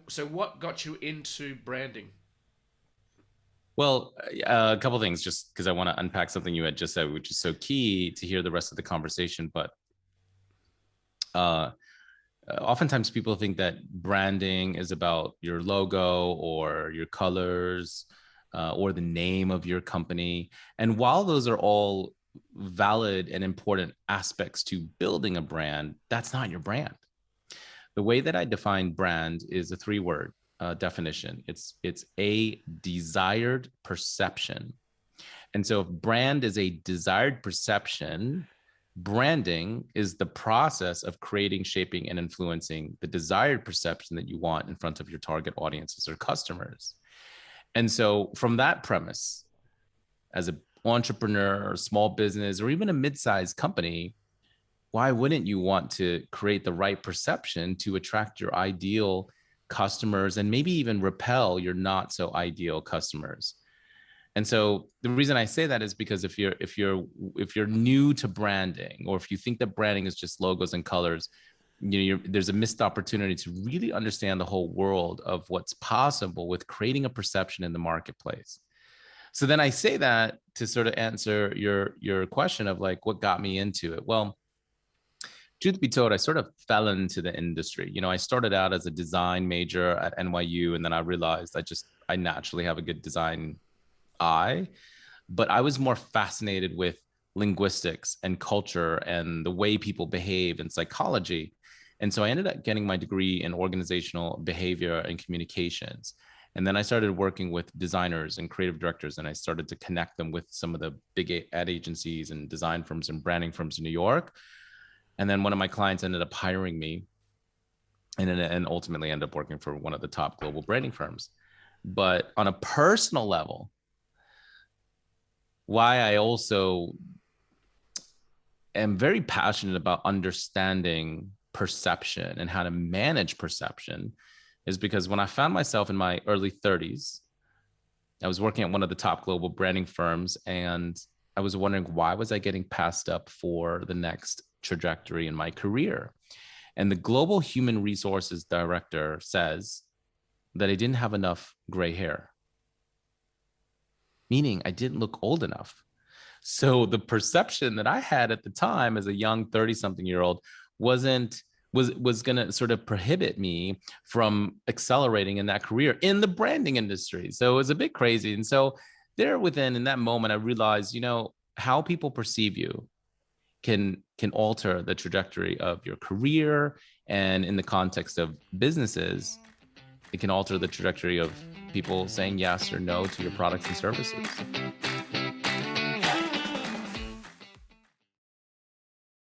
So what got you into branding? Well, a couple things, just because I want to unpack something you had just said, which is so key to hear the rest of the conversation. But uh, oftentimes people think that branding is about your logo or your colors or the name of your company. And while those are all valid and important aspects to building a brand, that's not your brand. The way that I define brand is a three-word definition. It's a desired perception. And so if brand is a desired perception, branding is the process of creating, shaping, and influencing the desired perception that you want in front of your target audiences or customers. And so from that premise, as an entrepreneur or small business or even a mid-sized company, why wouldn't you want to create the right perception to attract your ideal customers and maybe even repel your not so ideal customers? And so the reason I say that is because if you're new to branding, or if you think that branding is just logos and colors, there's a missed opportunity to really understand the whole world of what's possible with creating a perception in the marketplace. So then I say that to sort of answer your question of like what got me into it. Well, truth be told, I sort of fell into the industry. I started out as a design major at NYU, and then I realized I naturally have a good design eye, but I was more fascinated with linguistics and culture and the way people behave and psychology. And so I ended up getting my degree in organizational behavior and communications. And then I started working with designers and creative directors, and I started to connect them with some of the big ad agencies and design firms and branding firms in New York. And then one of my clients ended up hiring me and ultimately ended up working for one of the top global branding firms. But on a personal level, why I also am very passionate about understanding perception and how to manage perception is because when I found myself in my early 30s, I was working at one of the top global branding firms, and I was wondering, why was I getting passed up for the next trajectory in my career? And the global human resources director says that I didn't have enough gray hair, meaning I didn't look old enough. So the perception that I had at the time as a young 30-something-year-old wasn't was going to sort of prohibit me from accelerating in that career in the branding industry. So it was a bit crazy. And so in that moment, I realized, how people perceive you can alter the trajectory of your career. And in the context of businesses, it can alter the trajectory of people saying yes or no to your products and services.